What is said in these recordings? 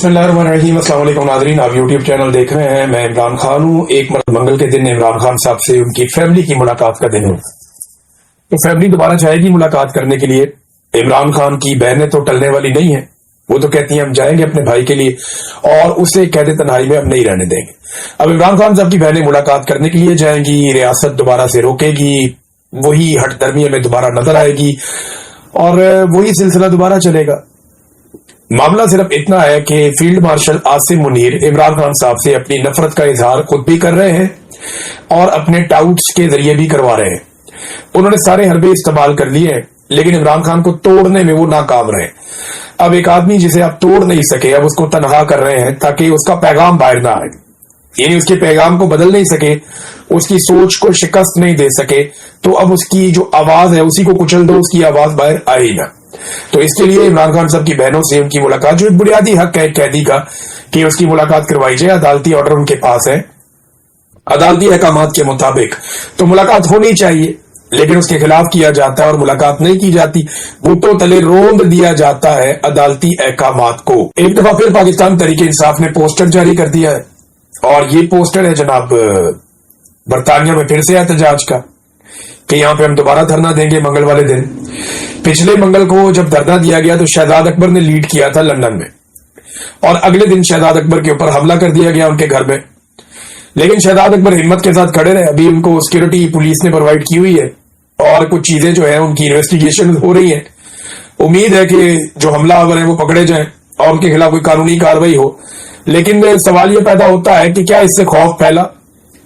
बिस्मिल्लाहिर्रहमानिर्रहीम। अस्सलाम वालेकुम नाज़रीन, आप यूट्यूब चैनल देख रहे हैं। मैं इमरान खान हूँ। एक मंगल के दिन इमरान खान साहब से उनकी फैमिली की मुलाकात का दिन हो, तो फैमिली दोबारा चाहेगी मुलाकात करने के लिए। इमरान खान की बहनें तो टलने वाली नहीं है, वो तो कहती हैं हम जाएंगे अपने भाई के लिए, और उसे कैद तन्हाई में हम नहीं रहने देंगे। अब इमरान खान साहब की बहनें मुलाकात करने के लिए जाएंगी, रियासत दोबारा से रोकेगी, वही हठधर्मी में दोबारा नजर आएगी और वही सिलसिला दोबारा चलेगा। मामला सिर्फ इतना है कि फील्ड मार्शल आसिम मुनीर इमरान खान साहब से अपनी नफरत का इजहार खुद भी कर रहे हैं और अपने टाउट्स के जरिए भी करवा रहे हैं। उन्होंने सारे हरबे इस्तेमाल कर लिए हैं, लेकिन इमरान खान को तोड़ने में वो नाकाम रहे। अब एक आदमी जिसे आप तोड़ नहीं सके, अब उसको तनहा कर रहे हैं ताकि उसका पैगाम बाहर ना आए, यानी उसके पैगाम को बदल नहीं सके, उसकी सोच को शिकस्त नहीं दे सके, तो अब उसकी जो आवाज है उसी को कुचल दो, उसकी आवाज बाहर आए ही ना। तो इसके लिए इमरान खान साहब की बहनों से उनकी मुलाकात, जो एक बुनियादी हक है कैदी का कि उसकी मुलाकात करवाई जाए, अदालती ऑर्डर उनके पास है, अदालती अहकामात के मुताबिक तो मुलाकात होनी चाहिए, लेकिन उसके खिलाफ किया जाता है और मुलाकात नहीं की जाती। बूटों तले रोंद दिया जाता है अदालती अहकामात को। एक दफा फिर पाकिस्तान तहरीक इंसाफ ने पोस्टर जारी कर दिया है, और ये पोस्टर है जनाब बरतानिया में फिर से एहतजाज का कि यहां पे हम दोबारा धरना देंगे मंगल वाले दिन। पिछले मंगल को जब धरना दिया गया तो शहजाद अकबर ने लीड किया था लंदन में, और अगले दिन शहजाद अकबर के ऊपर हमला कर दिया गया उनके घर में। लेकिन शहजाद अकबर हिम्मत के साथ खड़े रहे। अभी उनको सिक्योरिटी पुलिस ने प्रोवाइड की हुई है और कुछ चीजें जो है उनकी इन्वेस्टिगेशन हो रही है। उम्मीद है कि जो हमलावर है वो पकड़े जाएं और उनके खिलाफ कोई कानूनी कार्रवाई हो। लेकिन सवाल यह पैदा होता है कि क्या इससे खौफ फैला?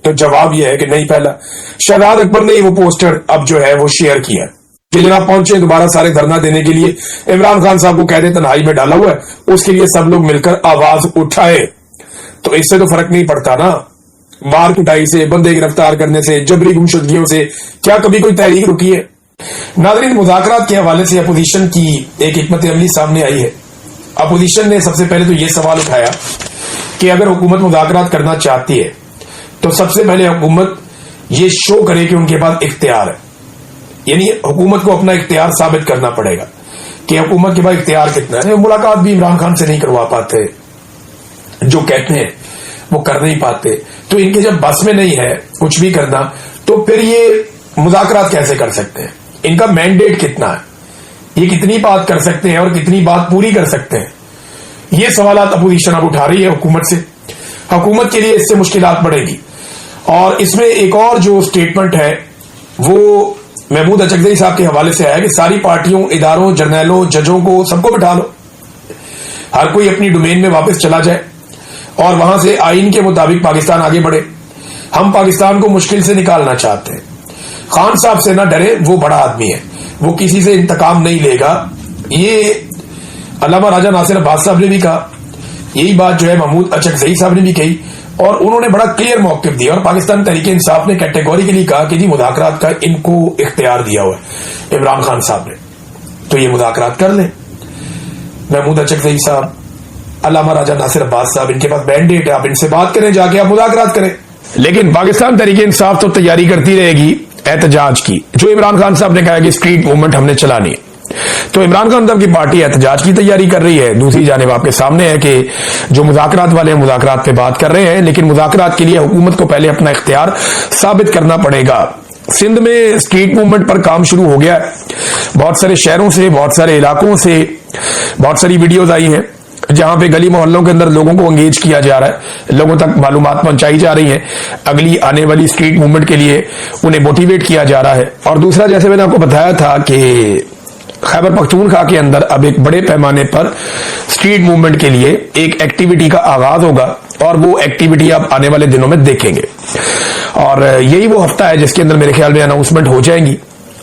तो जवाब यह है कि नहीं फैला। शहजाद अकबर ने वो पोस्टर अब जो है वो शेयर किया कि जनाब पहुंचे दोबारा सारे धरना देने के लिए, इमरान खान साहब को कैद तन्हाई में डाला हुआ है, उसके लिए सब लोग मिलकर आवाज उठाए। तो इससे तो फर्क नहीं पड़ता ना, मार कुटाई से, बंदे गिरफ्तार करने से, जबरी गुमशुदगियों से क्या कभी कोई तहरीक रुकी है? नाज़रीन, मुज़ाकरात के हवाले से अपोजिशन की एक हिकमत अमली सामने आई है। अपोजिशन ने सबसे पहले तो यह सवाल उठाया कि अगर हुकूमत मुज़ाकरात करना चाहती है तो सबसे पहले हुकूमत ये शो करे कि उनके पास इख्तियार है, यानी हुकूमत को अपना इख्तियार साबित करना पड़ेगा कि हुकूमत के पास इख्तियार कितना है। मुलाकात भी इमरान खान से नहीं करवा पाते, जो कहते हैं वो कर नहीं पाते, तो इनके जब बस में नहीं है कुछ भी करना, तो फिर ये मुज़ाकरात कैसे कर सकते हैं? इनका मैंडेट कितना है, ये कितनी बात कर सकते हैं और कितनी बात पूरी कर सकते हैं? ये सवाल अपोजिशन अब उठा रही है हुकूमत से। हुकूमत के लिए इससे मुश्किलात बढ़ेगी। और इसमें एक और जो स्टेटमेंट है वो महमूद अचकज़ई साहब के हवाले से आया कि सारी पार्टियों, इदारों, जर्नैलों, जजों को सबको बिठा लो, हर कोई अपनी डोमेन में वापस चला जाए और वहां से आईन के मुताबिक पाकिस्तान आगे बढ़े। हम पाकिस्तान को मुश्किल से निकालना चाहते हैं। खान साहब से ना डरे, वो बड़ा आदमी है, वो किसी से इंतकाम नहीं लेगा। ये अल्लामा राजा नासिर अब्बास साहब ने भी कहा, यही बात जो है महमूद अचकज़ई साहब ने भी कही, और उन्होंने बड़ा क्लियर मौक़िफ़ दिया। और पाकिस्तान तहरीक इंसाफ ने कैटेगोरिकली कहा कि जी मुज़ाकरात का इनको इख्तियार दिया हुआ है इमरान खान साहब ने, तो ये मुज़ाकरात कर लें। महमूद अचकज़ई साहब, अल्लामा राजा नासिर अब्बास साहब, इनके पास मैंडेट है, आप इनसे बात करें, जाके आप मुज़ाकरात करें। लेकिन पाकिस्तान तहरीक इंसाफ तो तैयारी करती रहेगी एहतजाज की। जो इमरान खान साहब ने कहा कि स्ट्रीट मूवमेंट हमने चलानी है, तो इमरान खान साहब की पार्टी एहतजाज की तैयारी कर रही है। दूसरी जानिब आपके सामने है कि जो मुज़ाकरात वाले हैं मुज़ाकरात पे बात कर रहे हैं, लेकिन मुज़ाकरात के लिए हुकूमत को पहले अपना इख्तियार साबित करना पड़ेगा। सिंध में स्ट्रीट मूवमेंट पर काम शुरू हो गया है। बहुत सारे शहरों से, बहुत सारे इलाकों से बहुत सारी वीडियोज आई हैं जहां पे गली मोहल्लों के अंदर लोगों को एंगेज किया जा रहा है, लोगों तक मालूमात पहुंचाई जा रही है, अगली आने वाली स्ट्रीट मूवमेंट के लिए उन्हें मोटिवेट किया जा रहा है। और दूसरा, जैसे मैंने आपको बताया था कि खैबर पख्तूनख्वा के अंदर अब एक बड़े पैमाने पर स्ट्रीट मूवमेंट के लिए एक एक्टिविटी का आगाज होगा, और वो एक्टिविटी आप आने वाले दिनों में देखेंगे। और यही वो हफ्ता है जिसके अंदर मेरे ख्याल में अनाउंसमेंट हो जाएंगी,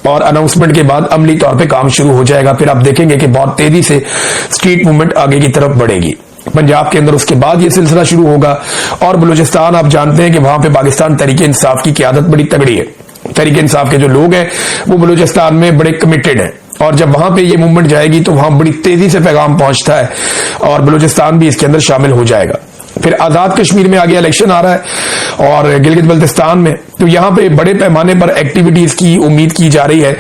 और अनाउंसमेंट के बाद अमली तौर पे काम शुरू हो जाएगा। फिर आप देखेंगे कि बहुत तेजी से स्ट्रीट मूवमेंट आगे की तरफ बढ़ेगी। पंजाब के अंदर उसके बाद ये सिलसिला शुरू होगा, और बलूचिस्तान आप जानते हैं कि वहां पे पाकिस्तान तहरीक इंसाफ की क़यादत बड़ी तगड़ी है। तहरीक इंसाफ के जो लोग हैं वो बलूचिस्तान में बड़े कमिटेड हैं, और जब वहां पे ये मूवमेंट जाएगी तो वहां बड़ी तेजी से पैगाम पहुंचता है, और बलूचिस्तान भी इसके अंदर शामिल हो जाएगा। फिर आजाद कश्मीर में आगे इलेक्शन आ रहा है, और गिलगित बल्तिस्तान में, तो यहां पे बड़े पैमाने पर एक्टिविटीज की उम्मीद की जा रही है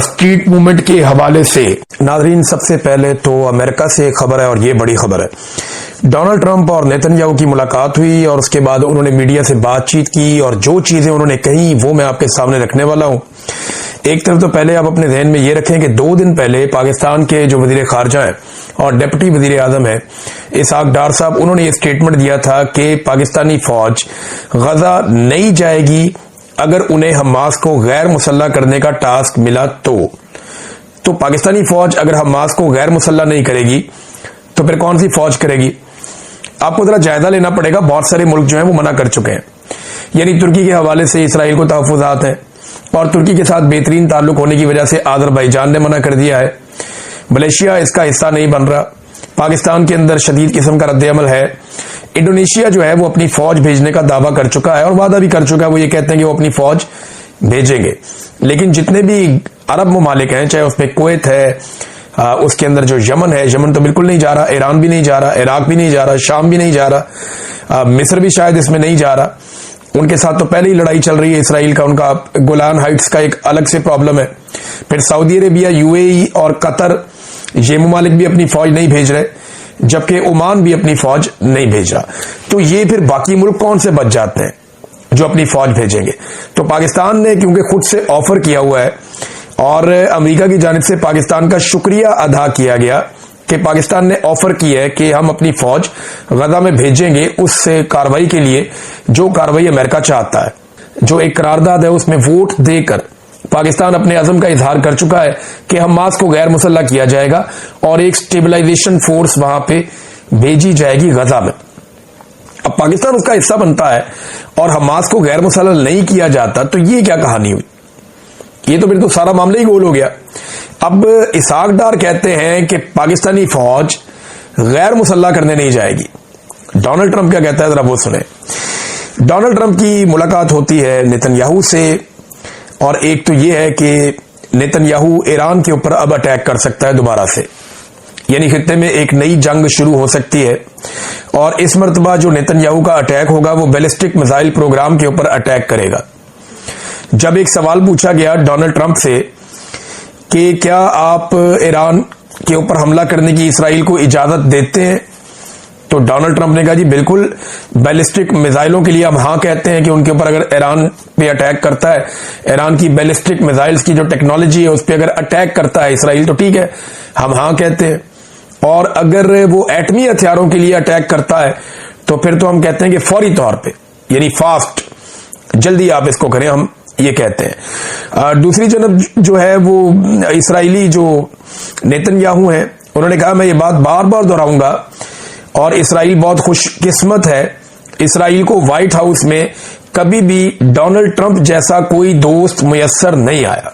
स्ट्रीट मूवमेंट के हवाले से। नाज़रीन, सबसे पहले तो अमेरिका से खबर है, और ये बड़ी खबर है। डोनाल्ड ट्रंप और नेतन्याहू की मुलाकात हुई और उसके बाद उन्होंने मीडिया से बातचीत की और जो चीजें उन्होंने कही वो मैं आपके सामने रखने वाला हूं। एक तरफ तो पहले आप अपने ध्यान में ये रखें कि 2 दिन पहले पाकिस्तान के जो वजीर खारजा हैं और डिप्टी वजीर आजम है इसहाक डार साहब, उन्होंने ये स्टेटमेंट दिया था कि पाकिस्तानी फौज गजा नहीं जाएगी अगर उन्हें हमास को गैर मुसल्ला करने का टास्क मिला तो पाकिस्तानी फौज अगर हमास को गैर मुसल्ला नहीं करेगी तो फिर कौन सी फौज करेगी? आपको जरा जायजा लेना पड़ेगा। बहुत सारे मुल्क जो हैं वो मना कर चुके हैं, यानी तुर्की के हवाले से इसराइल को तहफ़्फ़ुज़ात हैं और तुर्की के साथ बेहतरीन ताल्लुक होने की वजह से अज़रबैजान ने मना कर दिया है। मलेशिया इसका हिस्सा नहीं बन रहा। पाकिस्तान के अंदर शदीद किस्म का रद्द-ए-अमल है। इंडोनेशिया जो है वो अपनी फौज भेजने का दावा कर चुका है और वादा भी कर चुका है। वो ये कहते हैं कि वो अपनी फौज भेजेंगे, लेकिन जितने भी अरब ममालिक हैं, चाहे उसमें कुवैत है, उसके अंदर जो यमन है, यमन तो बिल्कुल नहीं जा रहा, ईरान भी नहीं जा रहा, इराक भी नहीं जा रहा, शाम भी नहीं जा रहा, मिस्र भी शायद इसमें नहीं जा रहा। उनके साथ तो पहले ही लड़ाई चल रही है इसराइल का, उनका गोलान हाइट्स का एक अलग से प्रॉब्लम है। फिर सऊदी अरेबिया, यूएई और कतर, ये ममालिक भी अपनी फौज नहीं भेज रहे, जबकि ओमान भी अपनी फौज नहीं भेज रहा। तो ये फिर बाकी मुल्क कौन से बच जाते हैं जो अपनी फौज भेजेंगे? तो पाकिस्तान ने क्योंकि खुद से ऑफर किया हुआ है और अमेरिका की जानिब से पाकिस्तान का शुक्रिया अदा किया गया कि पाकिस्तान ने ऑफर की है कि हम अपनी फौज गजा में भेजेंगे उस कार्रवाई के लिए जो कार्रवाई अमेरिका चाहता है। जो एक करारदाद है उसमें वोट देकर पाकिस्तान अपने अज़म का इजहार कर चुका है कि हमास को गैर मुसल्ला किया जाएगा और एक स्टेबलाइजेशन फोर्स वहां पे भेजी जाएगी गजा में। अब पाकिस्तान उसका हिस्सा बनता है और हमास को गैर मुसल्ला नहीं किया जाता, तो ये क्या कहानी हुई? ये तो फिर तो सारा मामला ही गोल हो गया। अब इसहाक डार कहते हैं कि पाकिस्तानी फौज गैर मुसल्ला करने नहीं जाएगी। डोनाल्ड ट्रंप क्या कहता है, जरा वो सुने। डोनाल्ड ट्रंप की मुलाकात होती है नेतन्याहू से और एक तो ये है कि नेतन्याहू ईरान के ऊपर अब अटैक कर सकता है दोबारा से, यानी खित्ते में एक नई जंग शुरू हो सकती है। और इस मर्तबा जो नेतन्याहू का अटैक होगा वो बैलिस्टिक मिसाइल प्रोग्राम के ऊपर अटैक करेगा। जब एक सवाल पूछा गया डोनाल्ड ट्रंप से कि क्या आप ईरान के ऊपर हमला करने की इसराइल को इजाजत देते हैं, तो डोनाल्ड ट्रंप ने कहा जी बिल्कुल, बैलिस्टिक मिसाइलों के लिए हम हाँ कहते हैं कि उनके ऊपर अगर ईरान पे अटैक करता है, ईरान की बैलिस्टिक मिसाइल्स की जो टेक्नोलॉजी है उस पर अगर अटैक करता है इसराइल, तो ठीक है, हम हाँ कहते हैं। और अगर वो एटमी हथियारों के लिए अटैक करता है तो फिर तो हम कहते हैं कि फौरी तौर पे, यानी फास्ट, जल्दी आप इसको करें, हम ये कहते हैं। दूसरी जनब जो है वो इसराइली जो नेतन्याहू हैं, उन्होंने कहा मैं ये बात बार बार दोहराऊंगा और इसराइल बहुत खुशकिस्मत है, इसराइल को व्हाइट हाउस में कभी भी डोनाल्ड ट्रंप जैसा कोई दोस्त मुयस्सर नहीं आया।